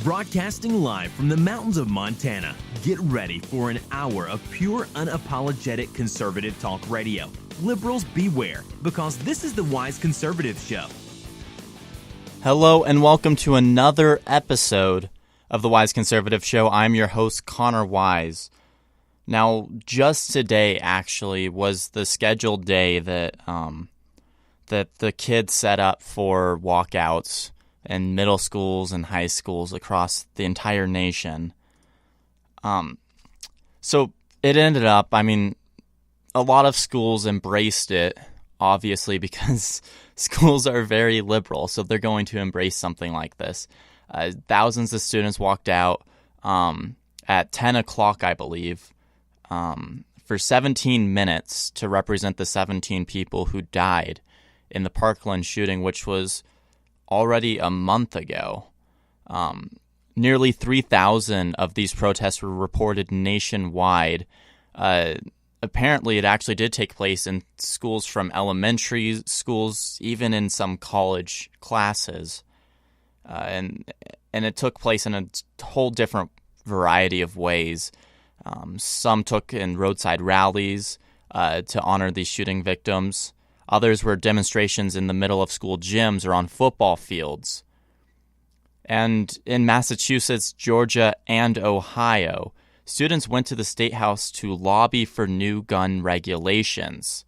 Broadcasting live from the mountains of Montana, get ready for an hour of pure, unapologetic conservative talk radio. Liberals beware, because this is the Wise Conservative Show. Hello and welcome to another episode of the Wise Conservative Show. I'm your host, Connor Wise. Now, just today, actually, was the scheduled day that the kids set up for walkouts in middle schools and high schools across the entire nation. So it ended up, a lot of schools embraced it, obviously, because schools are very liberal, so they're going to embrace something like this. Thousands of students walked out at 10 o'clock, I believe, for 17 minutes to represent the 17 people who died in the Parkland shooting, which was already a month ago. Nearly 3,000 of these protests were reported nationwide. Apparently, it actually did take place in schools from elementary schools, even in some college classes. And it took place in a whole different variety of ways. Some took in roadside rallies to honor these shooting victims. Others were demonstrations in the middle of school gyms or on football fields. And in Massachusetts, Georgia, and Ohio, students went to the State House to lobby for new gun regulations.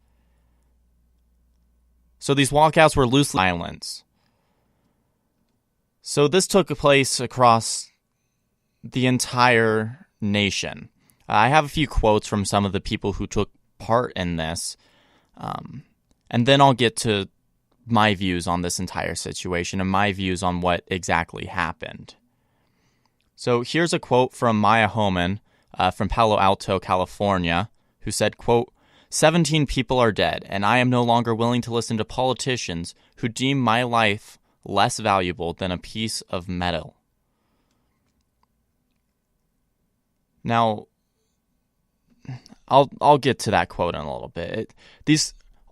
So these walkouts were loosely violent. So this took place across the entire nation. I have a few quotes from some of the people who took part in this. And then I'll get to my views on this entire situation and my views on what exactly happened. So here's a quote from Maya Homan from Palo Alto, California, who said, quote, 17 people are dead, and I am no longer willing to listen to politicians who deem my life less valuable than a piece of metal. Now, I'll get to that quote in a little bit.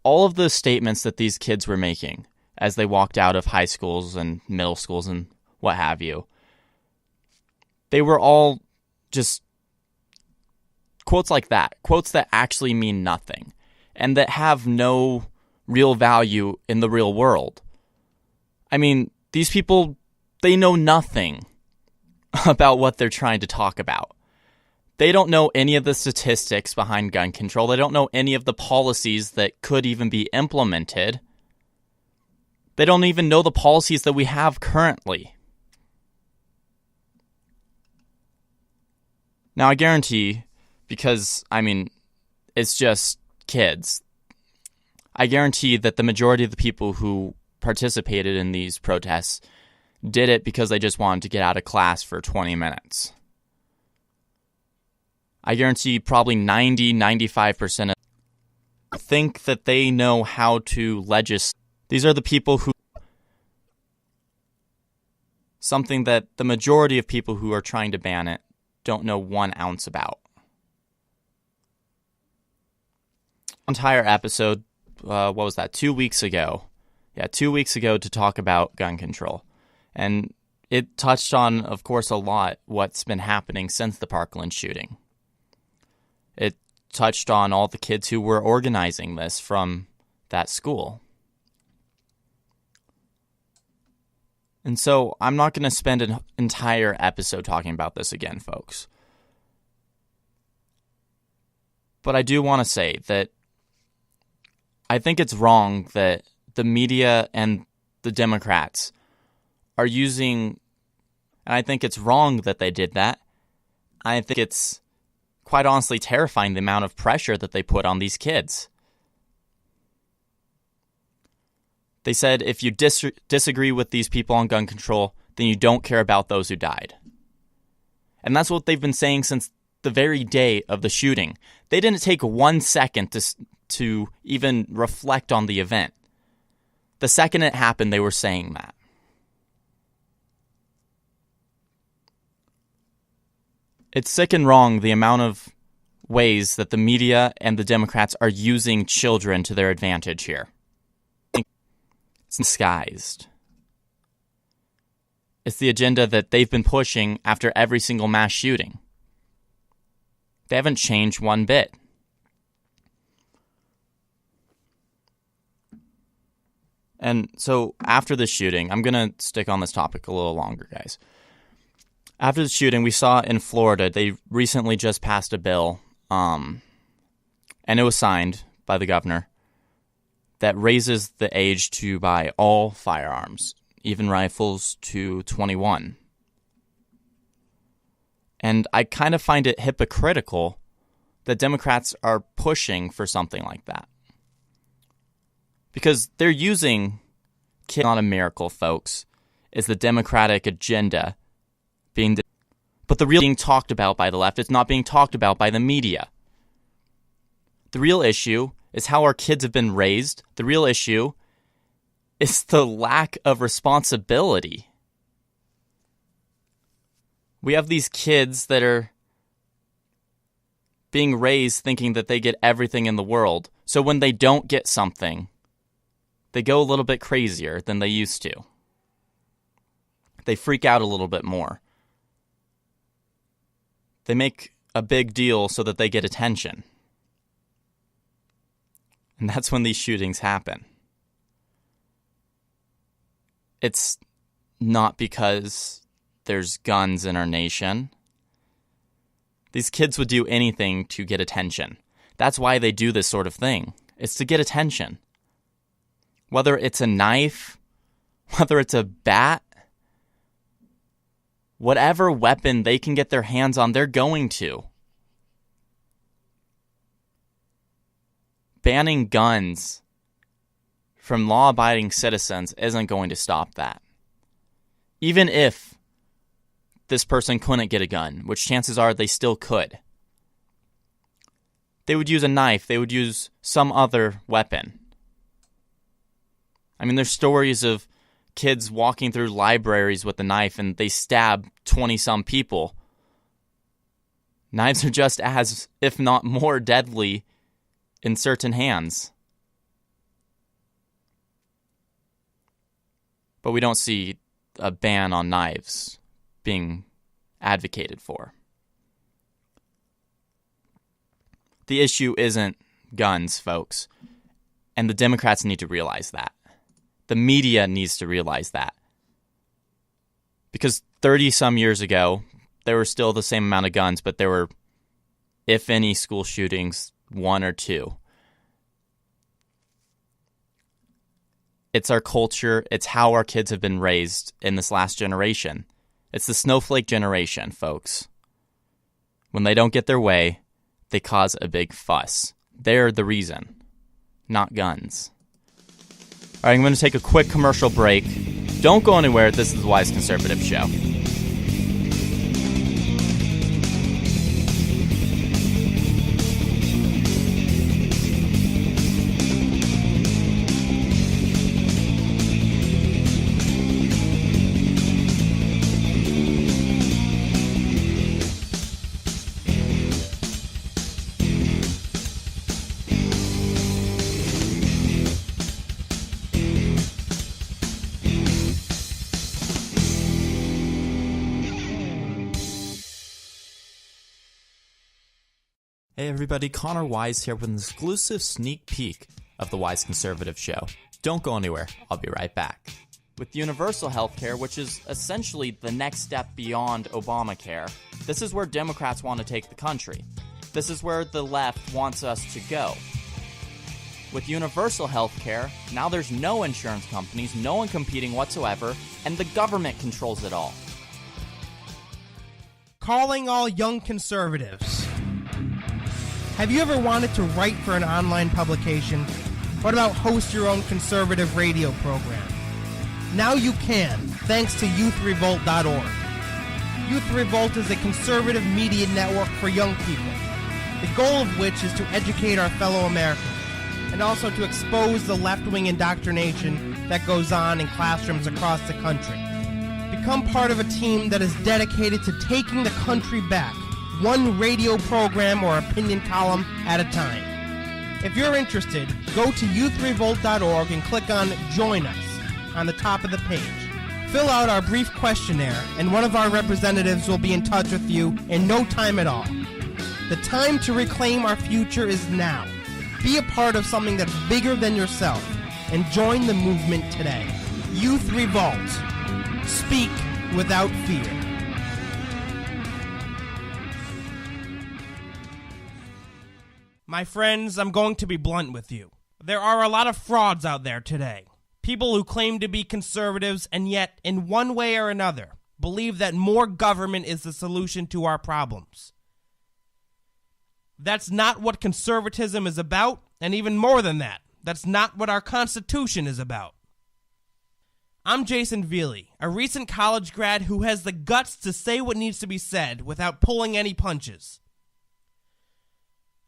All of the statements that these kids were making as they walked out of high schools and middle schools and what have you, they were all just quotes like that, quotes that actually mean nothing and that have no real value in the real world. These people, they know nothing about what they're trying to talk about. They don't know any of the statistics behind gun control. They don't know any of the policies that could even be implemented. They don't even know the policies that we have currently. Now, I guarantee, because, it's just kids, I guarantee that the majority of the people who participated in these protests did it because they just wanted to get out of class for 20 minutes. I guarantee probably 90-95% think that they know how to legislate. These are the people who... something that the majority of people who are trying to ban it don't know 1 ounce about. Entire episode, what was that, 2 weeks ago? Yeah, 2 weeks ago to talk about gun control. And it touched on, of course, a lot what's been happening since the Parkland shooting. It touched on all the kids who were organizing this from that school. And so I'm not going to spend an entire episode talking about this again, folks. But I do want to say that I think it's wrong that the media and the Democrats are using, and I think it's wrong that they did that. I think it's quite honestly terrifying the amount of pressure that they put on these kids. They said if you disagree with these people on gun control, then you don't care about those who died. And that's what they've been saying since the very day of the shooting. They didn't take 1 second to even reflect on the event. The second it happened, they were saying that. It's sick and wrong the amount of ways that the media and the Democrats are using children to their advantage here. It's disguised. It's the agenda that they've been pushing after every single mass shooting. They haven't changed one bit. And so after the shooting, I'm going to stick on this topic a little longer, guys. After the shooting, we saw in Florida, they recently just passed a bill, and it was signed by the governor, that raises the age to buy all firearms, even rifles, to 21. And I kind of find it hypocritical that Democrats are pushing for something like that. Because they're using not a miracle, folks, is the Democratic agenda but the real being talked about by the left. It's not being talked about by the media. The real issue is how our kids have been raised. The real issue is the lack of responsibility. We have these kids that are being raised thinking that they get everything in the world. So when they don't get something, they go a little bit crazier than they used to. They freak out a little bit more. They make a big deal so that they get attention. And that's when these shootings happen. It's not because there's guns in our nation. These kids would do anything to get attention. That's why they do this sort of thing. It's to get attention. Whether it's a knife, whether it's a bat, whatever weapon they can get their hands on, they're going to. Banning guns from law-abiding citizens isn't going to stop that. Even if this person couldn't get a gun, which chances are they still could, they would use a knife, they would use some other weapon. I mean, there's stories of kids walking through libraries with a knife and they stab 20-some people. Knives are just as, if not more, deadly in certain hands. But we don't see a ban on knives being advocated for. The issue isn't guns, folks. And the Democrats need to realize that. The media needs to realize that. Because 30-some years ago, there were still the same amount of guns, but there were, if any, school shootings, 1 or 2. It's our culture. It's how our kids have been raised in this last generation. It's the snowflake generation, folks. When they don't get their way, they cause a big fuss. They're the reason, not guns. All right, I'm going to take a quick commercial break. Don't go anywhere. This is the Wise Conservative Show. Hey everybody, Connor Wise here with an exclusive sneak peek of the Wise Conservative Show. Don't go anywhere, I'll be right back. With universal health care, which is essentially the next step beyond Obamacare, this is where Democrats want to take the country. This is where the left wants us to go. With universal health care, now there's no insurance companies, no one competing whatsoever, and the government controls it all. Calling all young conservatives. Have you ever wanted to write for an online publication? What about host your own conservative radio program? Now you can, thanks to youthrevolt.org. Youth Revolt is a conservative media network for young people, the goal of which is to educate our fellow Americans and also to expose the left-wing indoctrination that goes on in classrooms across the country. Become part of a team that is dedicated to taking the country back, one radio program or opinion column at a time. If you're interested, go to youthrevolt.org and click on Join Us on the top of the page. Fill out our brief questionnaire, and one of our representatives will be in touch with you in no time at all. The time to reclaim our future is now. Be a part of something that's bigger than yourself, and join the movement today. Youth Revolt. Speak without fear. My friends, I'm going to be blunt with you. There are a lot of frauds out there today. People who claim to be conservatives and yet, in one way or another, believe that more government is the solution to our problems. That's not what conservatism is about, and even more than that, that's not what our Constitution is about. I'm Jason Veely, a recent college grad who has the guts to say what needs to be said without pulling any punches.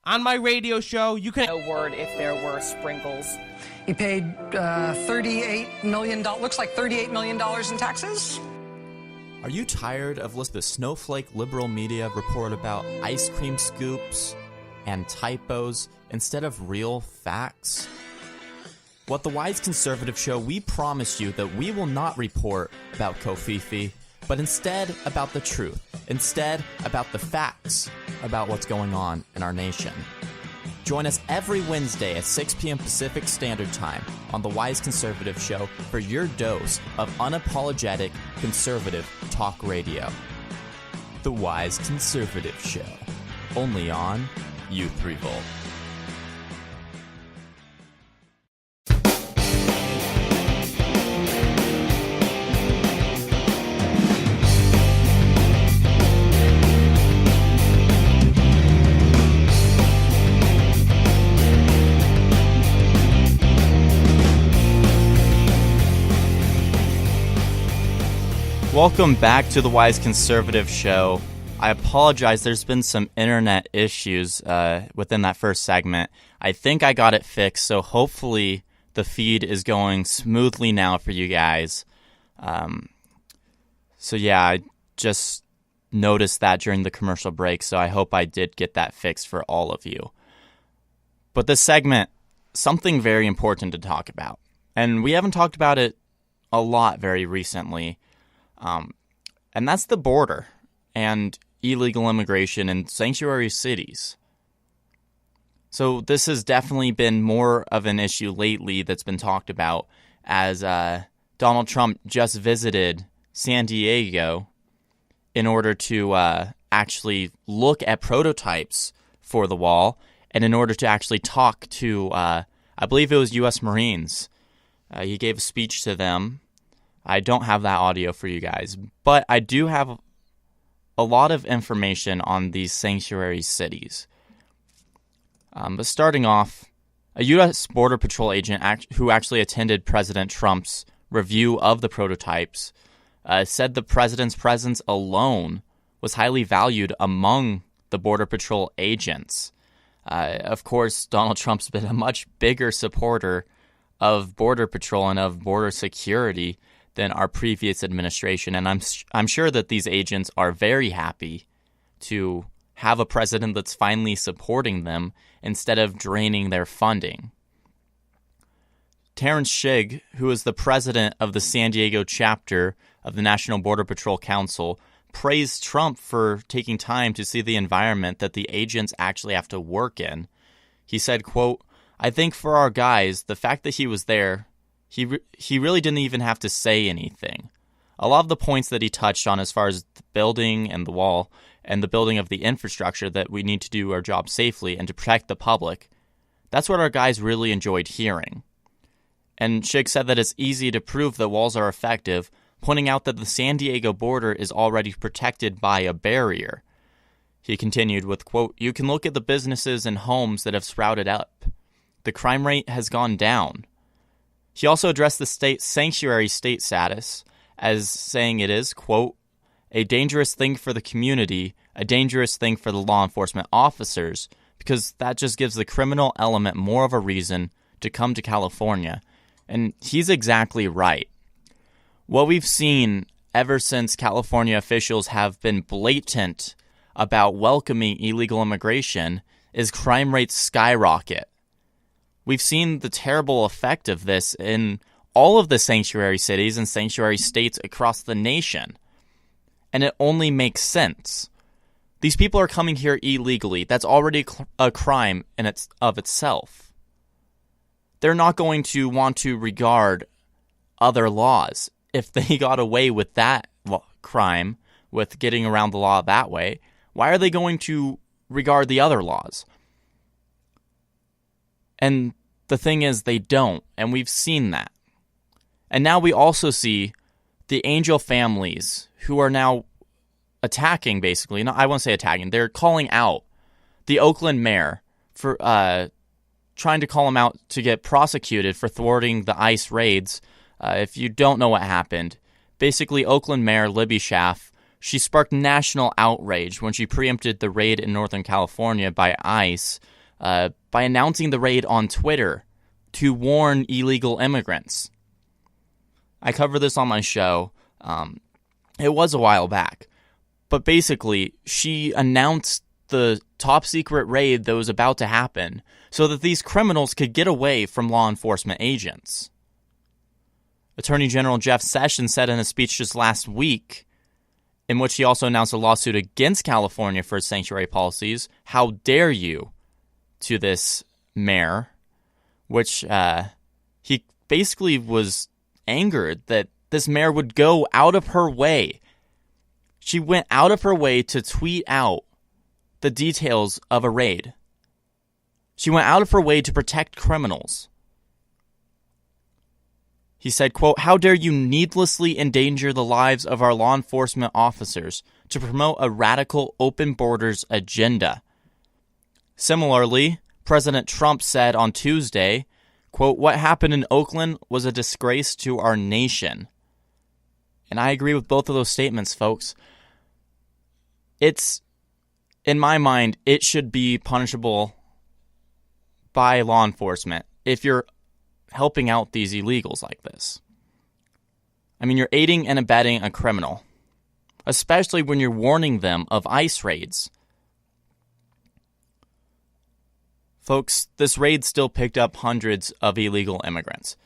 On my radio show, you can... No word if there were sprinkles. He paid $38 million, looks like $38 million in taxes. Are you tired of listening to snowflake liberal media report about ice cream scoops and typos instead of real facts? Well, at the Wise Conservative Show, we promise you that we will not report about Kofifi, but instead about the truth. Instead, about the facts about what's going on in our nation. Join us every Wednesday at 6 p.m. Pacific Standard Time on the Wise Conservative Show for your dose of unapologetic conservative talk radio. The Wise Conservative Show, only on Youth Revolt. Welcome back to the Wise Conservative Show. I apologize, there's been some internet issues within that first segment. I think I got it fixed, so hopefully the feed is going smoothly now for you guys. So yeah, I just noticed that during the commercial break, so I hope I did get that fixed for all of you. But this segment, something very important to talk about. And we haven't talked about it a lot very recently. And that's the border and illegal immigration in sanctuary cities. So this has definitely been more of an issue lately that's been talked about as Donald Trump just visited San Diego in order to actually look at prototypes for the wall and in order to actually talk to, I believe it was U.S. Marines. He gave a speech to them. I don't have that audio for you guys, but I do have a lot of information on these sanctuary cities. But starting off, a U.S. Border Patrol agent who actually attended President Trump's review of the prototypes said the president's presence alone was highly valued among the Border Patrol agents. Of course, Donald Trump's been a much bigger supporter of Border Patrol and of border security than our previous administration, and I'm sure that these agents are very happy to have a president that's finally supporting them instead of draining their funding. Terrence Shigg, who is the president of the San Diego chapter of the National Border Patrol Council, praised Trump for taking time to see the environment that the agents actually have to work in. He said, quote, "I think for our guys, the fact that he was there, he really didn't even have to say anything. A lot of the points that he touched on as far as the building and the wall and the building of the infrastructure that we need to do our job safely and to protect the public, that's what our guys really enjoyed hearing." And Shigg said that it's easy to prove that walls are effective, pointing out that the San Diego border is already protected by a barrier. He continued with, quote, "You can look at the businesses and homes that have sprouted up. The crime rate has gone down." He also addressed the state sanctuary state status as saying it is, quote, "a dangerous thing for the community, a dangerous thing for the law enforcement officers, because that just gives the criminal element more of a reason to come to California." And he's exactly right. What we've seen ever since California officials have been blatant about welcoming illegal immigration is crime rates skyrocket. We've seen the terrible effect of this in all of the sanctuary cities and sanctuary states across the nation. And it only makes sense. These people are coming here illegally. That's already a crime in of itself. They're not going to want to regard other laws. If they got away with that crime, with getting around the law that way, why are they going to regard the other laws? And the thing is, they don't, and we've seen that. And now we also see the Angel families who are now attacking, basically. No, I won't say attacking. They're calling out the Oakland mayor for trying to call him out to get prosecuted for thwarting the ICE raids. If you don't know what happened, basically Oakland Mayor Libby Schaaf, she sparked national outrage when she preempted the raid in Northern California by ICE by announcing the raid on Twitter to warn illegal immigrants. I covered this on my show. It was a while back. But basically, she announced the top secret raid that was about to happen so that these criminals could get away from law enforcement agents. Attorney General Jeff Sessions said in a speech just last week, in which he also announced a lawsuit against California for its sanctuary policies, "How dare you," to this mayor, which he basically was angered that this mayor would go out of her way. She went out of her way to tweet out the details of a raid. She went out of her way to protect criminals. He said, quote, "How dare you needlessly endanger the lives of our law enforcement officers to promote a radical open borders agenda." Similarly, President Trump said on Tuesday, quote, "What happened in Oakland was a disgrace to our nation." And I agree with both of those statements, folks. In my mind, it should be punishable by law enforcement if you're helping out these illegals like this. I mean, you're aiding and abetting a criminal, especially when you're warning them of ICE raids. Folks, this raid still picked up hundreds of illegal immigrants,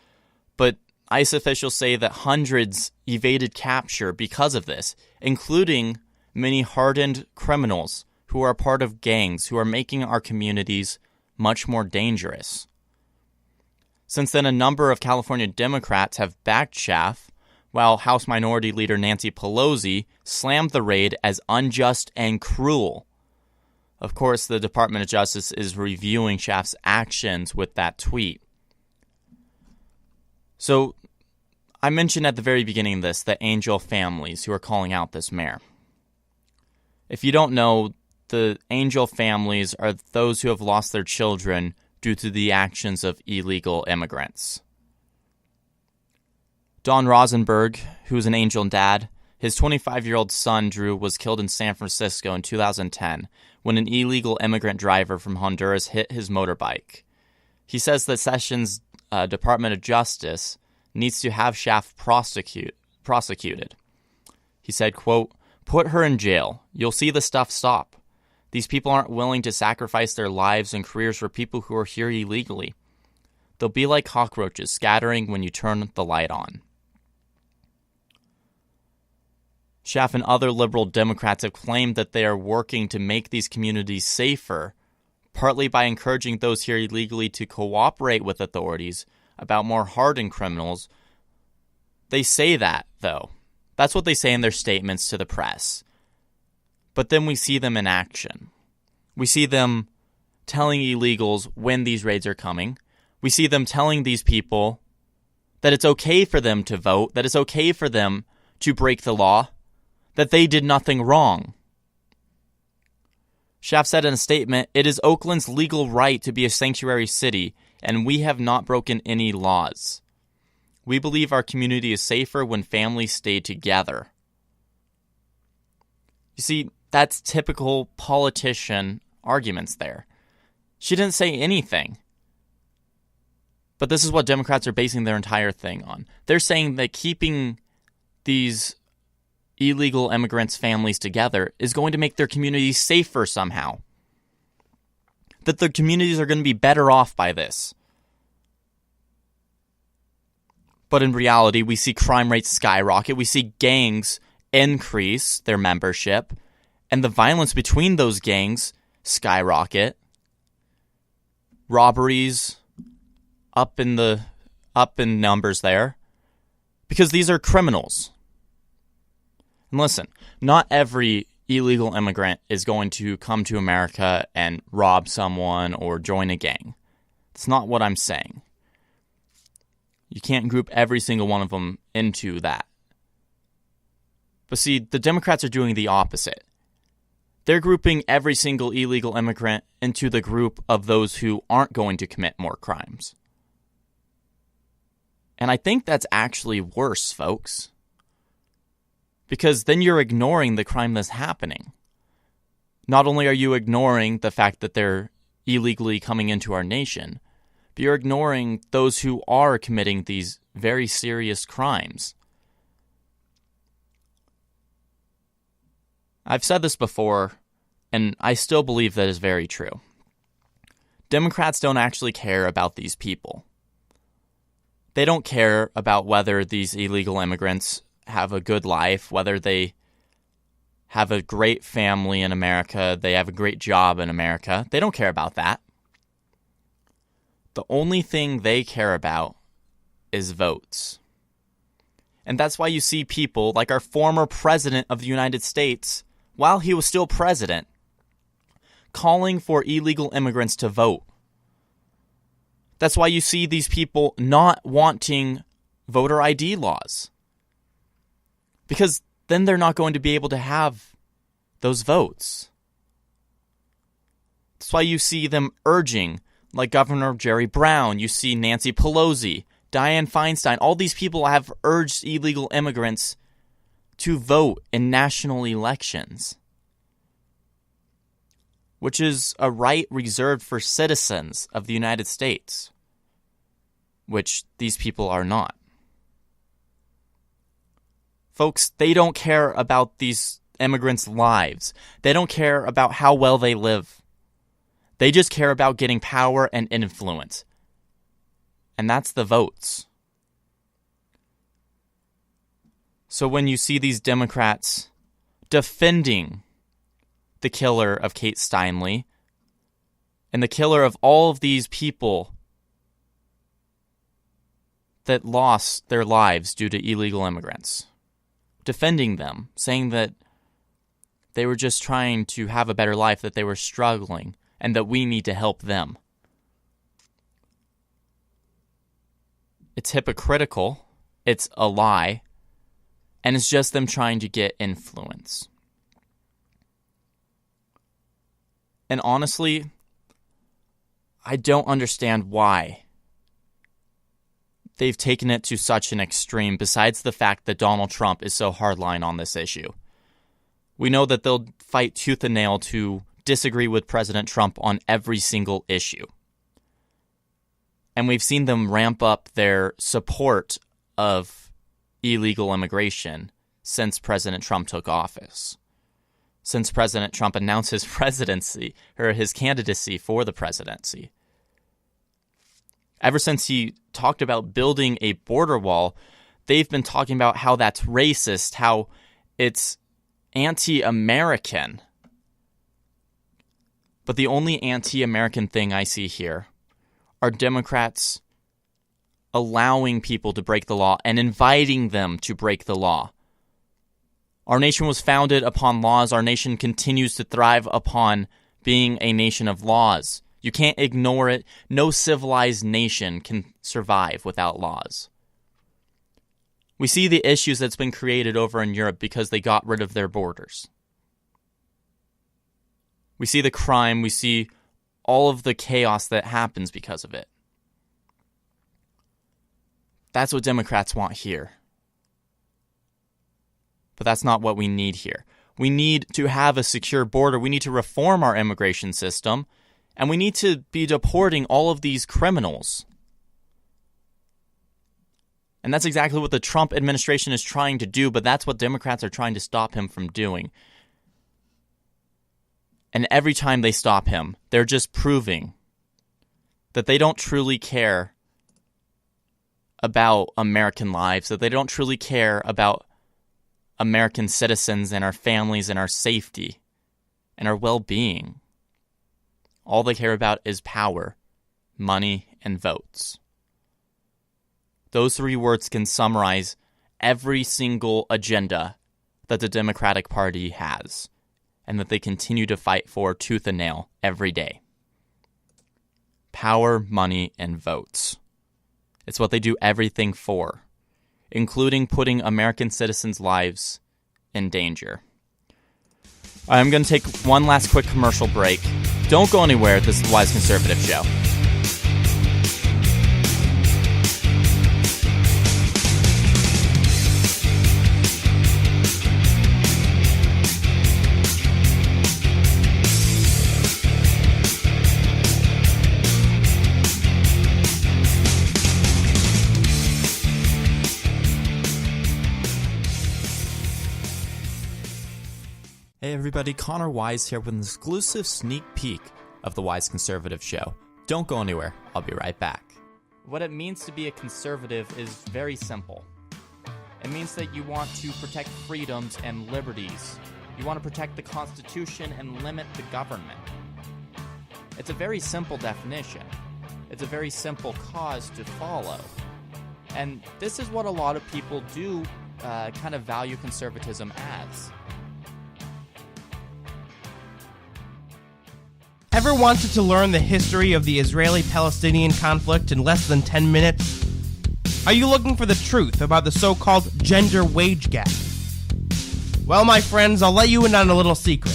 but ICE officials say that hundreds evaded capture because of this, including many hardened criminals who are part of gangs who are making our communities much more dangerous. Since then, a number of California Democrats have backed Schaaf, while House Minority Leader Nancy Pelosi slammed the raid as unjust and cruel. Of course, the Department of Justice is reviewing Schaaf's actions with that tweet. So, I mentioned at the very beginning of this the Angel families who are calling out this mayor. If you don't know, the Angel families are those who have lost their children due to the actions of illegal immigrants. Don Rosenberg, who is an Angel dad, his 25-year-old son, Drew, was killed in San Francisco in 2010 when an illegal immigrant driver from Honduras hit his motorbike. He says that Sessions' Department of Justice needs to have Schaaf prosecuted. He said, quote, "Put her in jail. You'll see the stuff stop. These people aren't willing to sacrifice their lives and careers for people who are here illegally. They'll be like cockroaches scattering when you turn the light on." Schaaf and other liberal Democrats have claimed that they are working to make these communities safer, partly by encouraging those here illegally to cooperate with authorities about more hardened criminals. They say that, though. That's what they say in their statements to the press. But then we see them in action. We see them telling illegals when these raids are coming. We see them telling these people that it's okay for them to vote, that it's okay for them to break the law, that they did nothing wrong. Schaaf said in a statement, "It is Oakland's legal right to be a sanctuary city, and we have not broken any laws. We believe our community is safer when families stay together." You see, that's typical politician arguments there. She didn't say anything. But this is what Democrats are basing their entire thing on. They're saying that keeping these illegal immigrants' families together is going to make their communities safer somehow. That their communities are going to be better off by this. But in reality, we see crime rates skyrocket. We see gangs increase their membership, and the violence between those gangs skyrocket. Robberies up in numbers there, because these are criminals. And listen, not every illegal immigrant is going to come to America and rob someone or join a gang. That's not what I'm saying. You can't group every single one of them into that. But see, the Democrats are doing the opposite. They're grouping every single illegal immigrant into the group of those who aren't going to commit more crimes. And I think that's actually worse, folks. Because then you're ignoring the crime that's happening. Not only are you ignoring the fact that they're illegally coming into our nation, but you're ignoring those who are committing these very serious crimes. I've said this before, and I still believe that is very true. Democrats don't actually care about these people. They don't care about whether these illegal immigrants have a good life, whether they have a great family in America, they have a great job in America. They don't care about that. The only thing they care about is votes. And that's why you see people like our former president of the United States, while he was still president, calling for illegal immigrants to vote. That's why you see these people not wanting voter ID laws. Because then they're not going to be able to have those votes. That's why you see them urging, like Governor Jerry Brown, you see Nancy Pelosi, Dianne Feinstein, all these people have urged illegal immigrants to vote in national elections, which is a right reserved for citizens of the United States, which these people are not. Folks, they don't care about these immigrants' lives. They don't care about how well they live. They just care about getting power and influence. And that's the votes. So when you see these Democrats defending the killer of Kate Steinle and the killer of all of these people that lost their lives due to illegal immigrants, defending them, saying that they were just trying to have a better life, that they were struggling, and that we need to help them. It's hypocritical, it's a lie, and it's just them trying to get influence. And honestly, I don't understand why they've taken it to such an extreme, besides the fact that Donald Trump is so hardline on this issue. We know that they'll fight tooth and nail to disagree with President Trump on every single issue. And we've seen them ramp up their support of illegal immigration since President Trump took office. Since President Trump announced his presidency, or his candidacy for the presidency. Ever since he talked about building a border wall, they've been talking about how that's racist, how it's anti-American. But the only anti-American thing I see here are Democrats allowing people to break the law and inviting them to break the law. Our nation was founded upon laws. Our nation continues to thrive upon being a nation of laws. You can't ignore it. No civilized nation can survive without laws. We see the issues that's been created over in Europe because they got rid of their borders. We see the crime. We see all of the chaos that happens because of it. That's what Democrats want here. But that's not what we need here. We need to have a secure border. We need to reform our immigration system. And we need to be deporting all of these criminals. And that's exactly what the Trump administration is trying to do, but that's what Democrats are trying to stop him from doing. And every time they stop him, they're just proving that they don't truly care about American lives, that they don't truly care about American citizens and our families and our safety and our well-being. All they care about is power, money, and votes. Those three words can summarize every single agenda that the Democratic Party has and that they continue to fight for tooth and nail every day. Power, money, and votes. It's what they do everything for, including putting American citizens' lives in danger. I'm going to take one last quick commercial break. Don't go anywhere. This is the Wise Conservative Show. Hey everybody, Connor Wise here with an exclusive sneak peek of the Wise Conservative Show. Don't go anywhere, I'll be right back. What it means to be a conservative is very simple. It means that you want to protect freedoms and liberties. You want to protect the Constitution and limit the government. It's a very simple definition. It's a very simple cause to follow. And this is what a lot of people do kind of value conservatism as. Ever wanted to learn the history of the Israeli-Palestinian conflict in less than 10 minutes? Are you looking for the truth about the so-called gender wage gap? Well, my friends, I'll let you in on a little secret.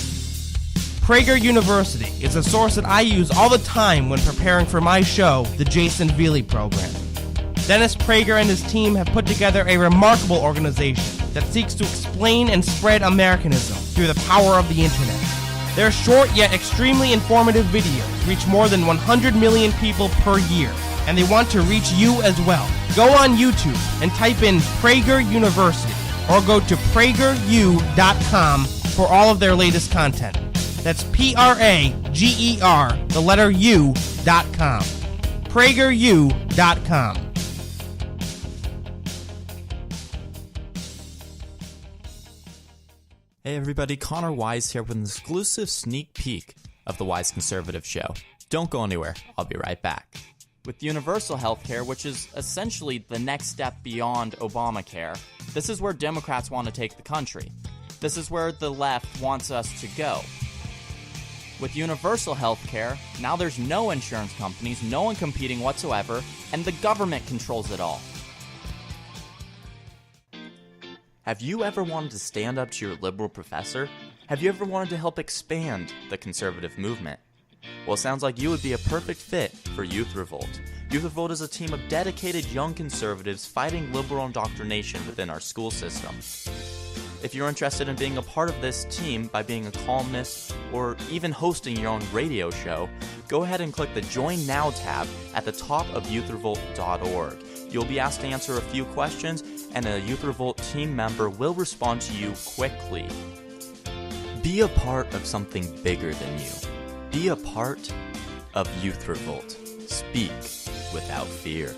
Prager University is a source that I use all the time when preparing for my show, the Jason Veely Program. Dennis Prager and his team have put together a remarkable organization that seeks to explain and spread Americanism through the power of the internet. Their short yet extremely informative videos reach more than 100 million people per year, and they want to reach you as well. Go on YouTube and type in Prager University, or go to prageru.com for all of their latest content. That's Prager, the letter U.com. prageru.com. Hey everybody, Connor Wise here with an exclusive sneak peek of the Wise Conservative Show. Don't go anywhere, I'll be right back. With universal health care, which is essentially the next step beyond Obamacare, this is where Democrats want to take the country. This is where the left wants us to go. With universal health care, now there's no insurance companies, no one competing whatsoever, and the government controls it all. Have you ever wanted to stand up to your liberal professor? Have you ever wanted to help expand the conservative movement? Well, it sounds like you would be a perfect fit for Youth Revolt. Youth Revolt is a team of dedicated young conservatives fighting liberal indoctrination within our school system. If you're interested in being a part of this team by being a columnist or even hosting your own radio show, go ahead and click the Join Now tab at the top of youthrevolt.org. You'll be asked to answer a few questions, and a Youth Revolt team member will respond to you quickly. Be a part of something bigger than you. Be a part of Youth Revolt. Speak without fear.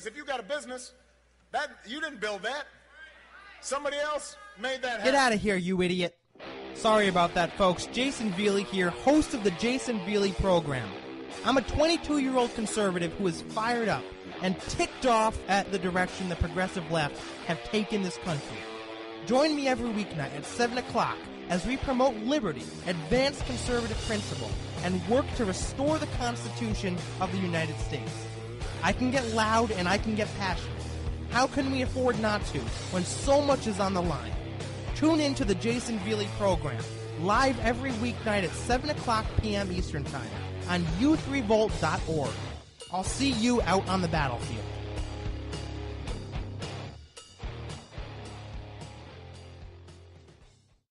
If you got a business, that you didn't build that. Somebody else made that happen. Get out of here, you idiot. Sorry about that, folks. Jason Veely here, host of the Jason Veely Program. I'm a 22-year-old conservative who is fired up and ticked off at the direction the progressive left have taken this country. Join me every weeknight at 7 o'clock as we promote liberty, advance conservative principle, and work to restore the Constitution of the United States. I can get loud and I can get passionate. How can we afford not to when so much is on the line? Tune in to the Jason Veely Program, live every weeknight at 7 o'clock p.m. Eastern Time on youthrevolt.org. I'll see you out on the battlefield.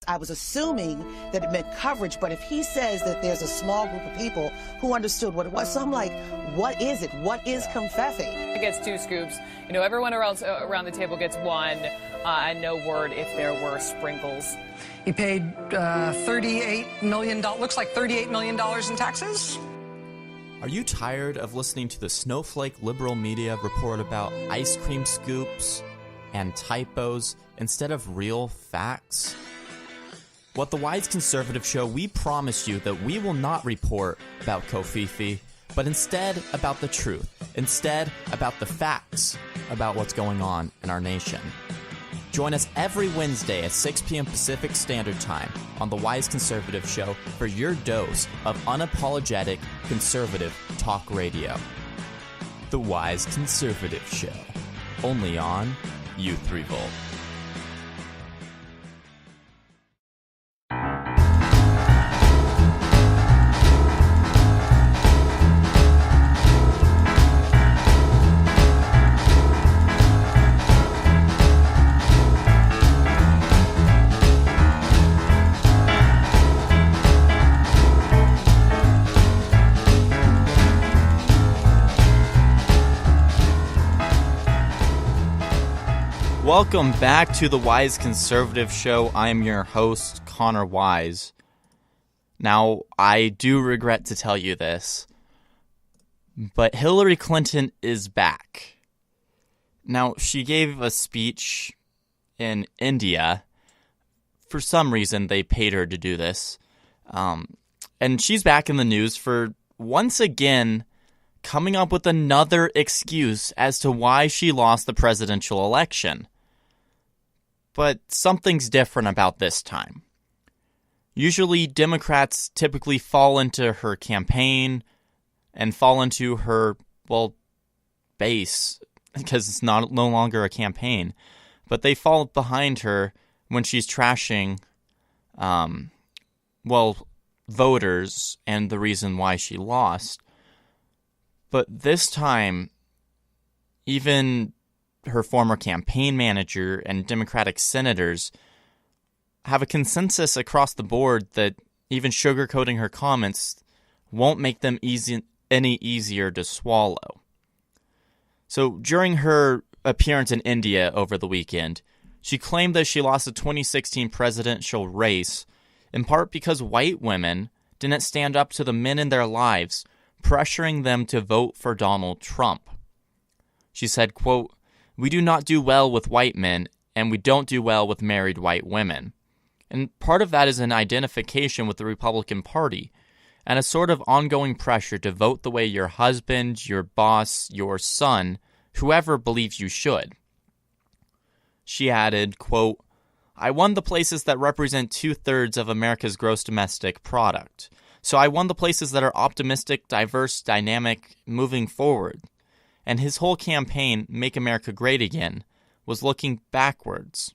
I was assuming that it meant coverage, but if he says that there's a small group of people who understood what it was, so I'm like, what is it? What is confetti? It gets 2 scoops. You know, everyone around the table gets 1, and no word if there were sprinkles. He paid $38 million, looks like $38 million in taxes. Are you tired of listening to the snowflake liberal media report about ice cream scoops and typos instead of real facts? Well, at the Wise Conservative Show, we promise you that we will not report about Kofifi, but instead about the truth. Instead, about the facts about what's going on in our nation. Join us every Wednesday at 6 p.m. Pacific Standard Time on the Wise Conservative Show for your dose of unapologetic conservative talk radio. The Wise Conservative Show, only on Youth Revolt. Welcome back to the Wise Conservative Show. I am your host, Connor Wise. Now, I do regret to tell you this, but Hillary Clinton is back. Now, she gave a speech in India. For some reason, they paid her to do this. And she's back in the news for, once again, coming up with another excuse as to why she lost the presidential election. But something's different about this time. Usually, Democrats typically fall into her campaign and fall into her, base, because it's no longer a campaign. But they fall behind her when she's trashing, voters and the reason why she lost. But this time, even her former campaign manager and Democratic senators have a consensus across the board that even sugarcoating her comments won't make them any easier to swallow. So during her appearance in India over the weekend, she claimed that she lost the 2016 presidential race in part because white women didn't stand up to the men in their lives, pressuring them to vote for Donald Trump. She said, quote, "We do not do well with white men, and we don't do well with married white women." And part of that is an identification with the Republican Party and a sort of ongoing pressure to vote the way your husband, your boss, your son, whoever believes you should. She added, quote, "I won the places that represent 2/3 of America's gross domestic product. So I won the places that are optimistic, diverse, dynamic, moving forward." And his whole campaign, Make America Great Again, was looking backwards.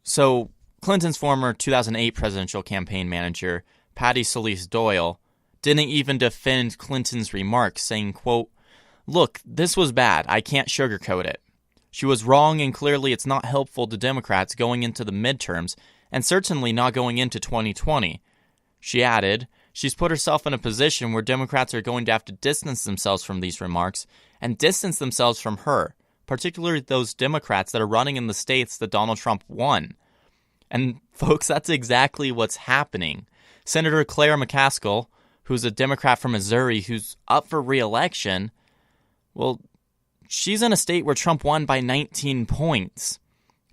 So Clinton's former 2008 presidential campaign manager, Patty Solis Doyle, didn't even defend Clinton's remarks, saying, quote, "Look, this was bad. I can't sugarcoat it. She was wrong, and clearly it's not helpful to Democrats going into the midterms, and certainly not going into 2020. She added, "She's put herself in a position where Democrats are going to have to distance themselves from these remarks and distance themselves from her, particularly those Democrats that are running in the states that Donald Trump won." And folks, that's exactly what's happening. Senator Claire McCaskill, who's a Democrat from Missouri who's up for re-election, well, she's in a state where Trump won by 19 points.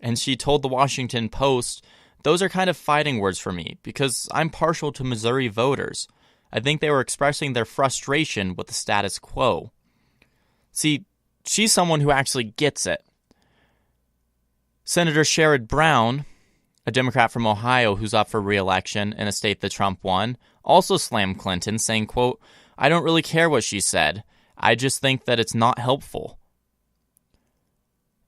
And she told the Washington Post, "Those are kind of fighting words for me because I'm partial to Missouri voters. I think they were expressing their frustration with the status quo." See, she's someone who actually gets it. Senator Sherrod Brown, a Democrat from Ohio who's up for re-election in a state that Trump won, also slammed Clinton, saying, quote, "I don't really care what she said. I just think that it's not helpful."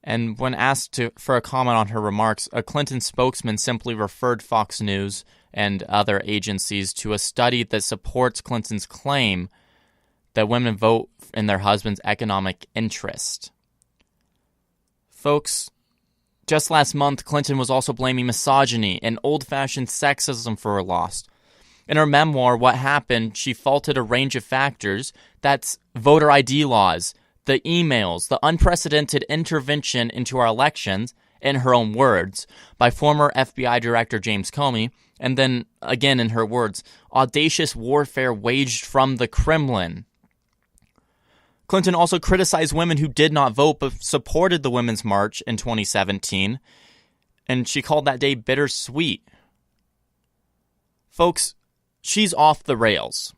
And when asked for a comment on her remarks, a Clinton spokesman simply referred Fox News and other agencies to a study that supports Clinton's claim that women vote in their husband's economic interest. Folks, just last month, Clinton was also blaming misogyny and old-fashioned sexism for her loss. In her memoir, What Happened, she faulted a range of factors. That's voter ID laws, the emails, the unprecedented intervention into our elections, in her own words, by former FBI Director James Comey, and then, again in her words, audacious warfare waged from the Kremlin. Clinton also criticized women who did not vote but supported the Women's March in 2017, and she called that day bittersweet. Folks, she's off the rails.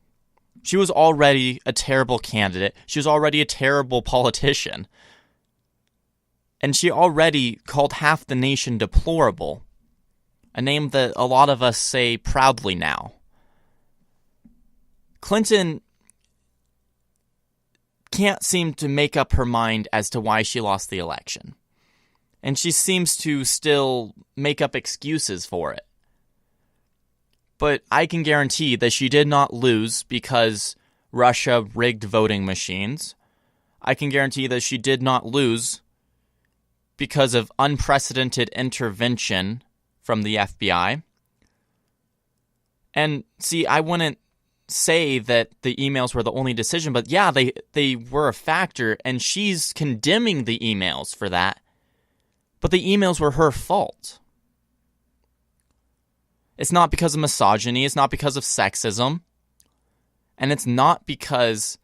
She was already a terrible candidate. She was already a terrible politician. And she already called half the nation deplorable, a name that a lot of us say proudly now. Clinton can't seem to make up her mind as to why she lost the election. And she seems to still make up excuses for it. But I can guarantee that she did not lose because Russia rigged voting machines. I can guarantee that she did not lose because of unprecedented intervention from the FBI. And see, I wouldn't say that the emails were the only decision, but yeah, they were a factor, and she's condemning the emails for that. But the emails were her fault. It's not because of misogyny, it's not because of sexism, and it's not because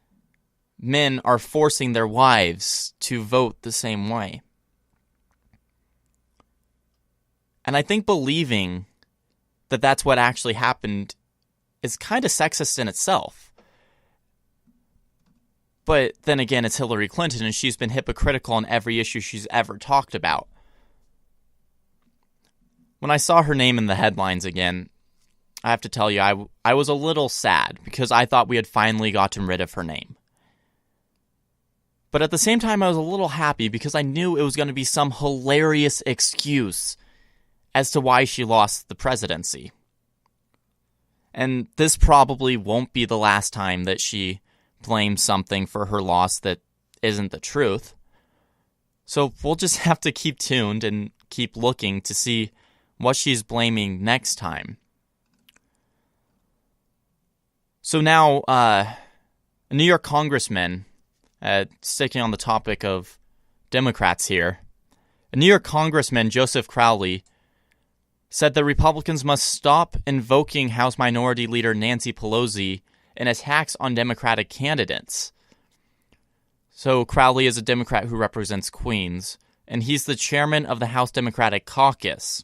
men are forcing their wives to vote the same way. And I think believing that that's what actually happened is kind of sexist in itself. But then again, it's Hillary Clinton, and she's been hypocritical on every issue she's ever talked about. When I saw her name in the headlines again, I have to tell you, I was a little sad because I thought we had finally gotten rid of her name. But at the same time, I was a little happy because I knew it was going to be some hilarious excuse as to why she lost the presidency. And this probably won't be the last time that she blames something for her loss that isn't the truth. So we'll just have to keep tuned and keep looking to see what she's blaming next time. So now, a New York congressman, sticking on the topic of Democrats here, a New York congressman, Joseph Crowley, said that Republicans must stop invoking House Minority Leader Nancy Pelosi in attacks on Democratic candidates. So Crowley is a Democrat who represents Queens, and he's the chairman of the House Democratic Caucus.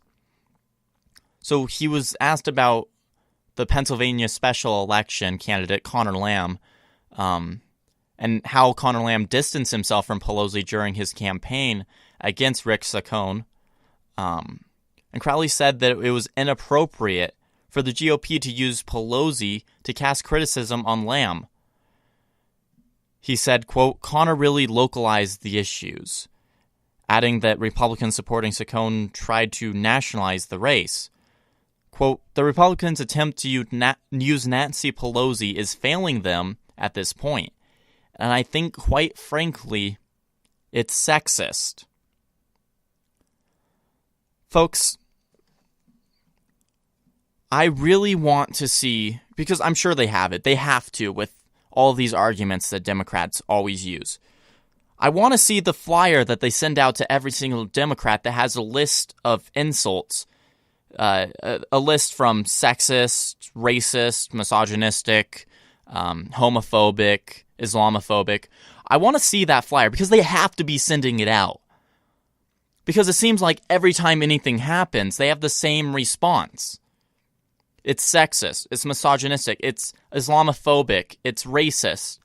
So he was asked about the Pennsylvania special election candidate, Conor Lamb, and how Conor Lamb distanced himself from Pelosi during his campaign against Rick Saccone. And Crowley said that it was inappropriate for the GOP to use Pelosi to cast criticism on Lamb. He said, quote, Conor really localized the issues, adding that Republicans supporting Saccone tried to nationalize the race. Quote, the Republicans' attempt to use Nancy Pelosi is failing them at this point. And I think, quite frankly, it's sexist. Folks, I really want to see, because I'm sure they have it, they have to with all these arguments that Democrats always use. I want to see the flyer that they send out to every single Democrat that has a list of insults, a list from sexist, racist, misogynistic, homophobic, Islamophobic. I want to see that flyer because they have to be sending it out. Because it seems like every time anything happens, they have the same response. It's sexist, it's misogynistic, it's Islamophobic, it's racist.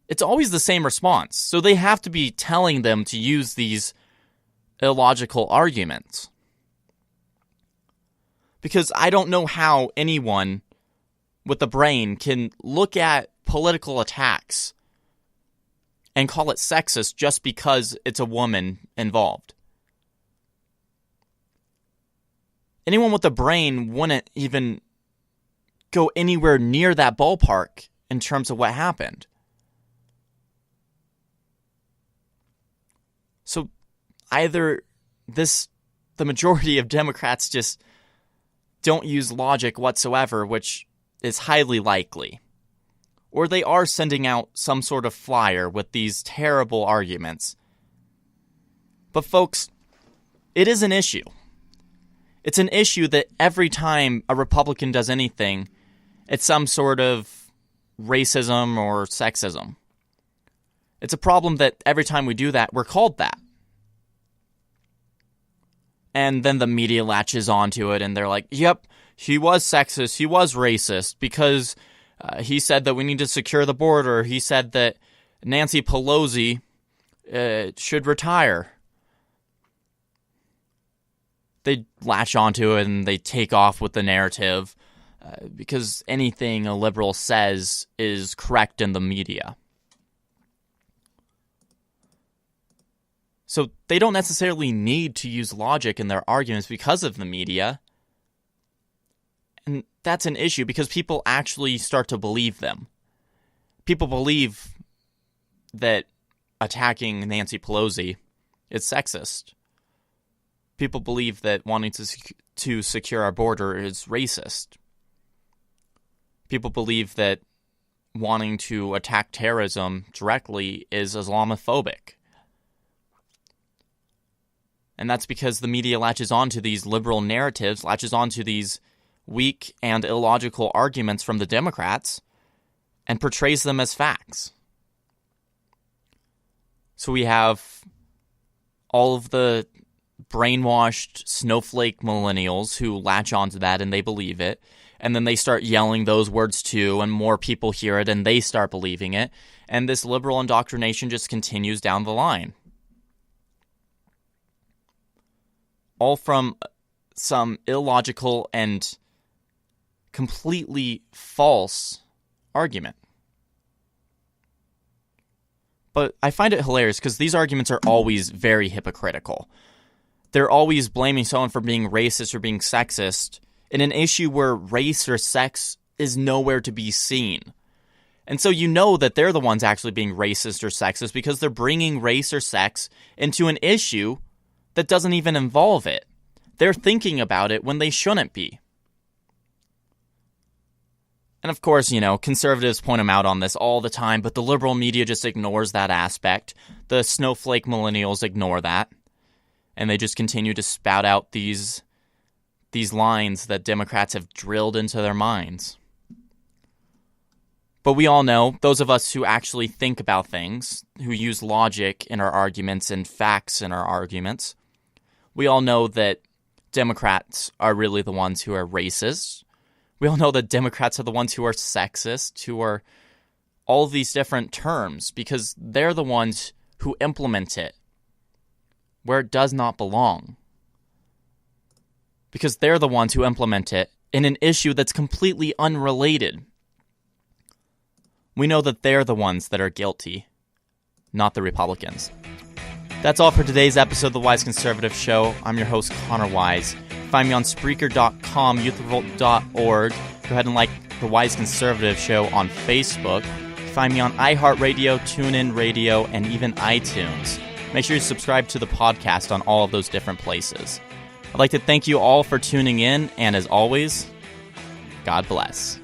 It's always the same response. So they have to be telling them to use these illogical arguments. Because I don't know how anyone with a brain can look at political attacks and call it sexist just because it's a woman involved. Anyone with a brain wouldn't even go anywhere near that ballpark in terms of what happened. So either the majority of Democrats just don't use logic whatsoever, which is highly likely, or they are sending out some sort of flyer with these terrible arguments. But folks, it is an issue. It's an issue that every time a Republican does anything, it's some sort of racism or sexism. It's a problem that every time we do that, we're called that. And then the media latches onto it and they're like, yep, he was sexist, he was racist, because he said that we need to secure the border. He said that Nancy Pelosi should retire. They latch onto it and they take off with the narrative because anything a liberal says is correct in the media. So they don't necessarily need to use logic in their arguments because of the media. And that's an issue because people actually start to believe them. People believe that attacking Nancy Pelosi is sexist. People believe that wanting to secure our border is racist. People believe that wanting to attack terrorism directly is Islamophobic. And that's because the media latches onto these liberal narratives, latches onto these weak and illogical arguments from the Democrats, and portrays them as facts. So we have all of the brainwashed snowflake millennials who latch onto that and they believe it, and then they start yelling those words too, and more people hear it and they start believing it, and this liberal indoctrination just continues down the line. All from some illogical and completely false argument. But I find it hilarious because these arguments are always very hypocritical. They're always blaming someone for being racist or being sexist in an issue where race or sex is nowhere to be seen. And so you know that they're the ones actually being racist or sexist because they're bringing race or sex into an issue that doesn't even involve it. They're thinking about it when they shouldn't be. And of course, conservatives point them out on this all the time, but the liberal media just ignores that aspect. The snowflake millennials ignore that. And they just continue to spout out these lines that Democrats have drilled into their minds. But we all know, those of us who actually think about things, who use logic in our arguments and facts in our arguments, we all know that Democrats are really the ones who are racist. We all know that Democrats are the ones who are sexist, who are all of these different terms, because they're the ones who implement it where it does not belong. Because they're the ones who implement it in an issue that's completely unrelated. We know that they're the ones that are guilty, not the Republicans. That's all for today's episode of The Wise Conservative Show. I'm your host, Connor Wise. Find me on Spreaker.com, YouthRevolt.org. Go ahead and like The Wise Conservative Show on Facebook. Find me on iHeartRadio, TuneIn Radio, and even iTunes. Make sure you subscribe to the podcast on all of those different places. I'd like to thank you all for tuning in, and as always, God bless.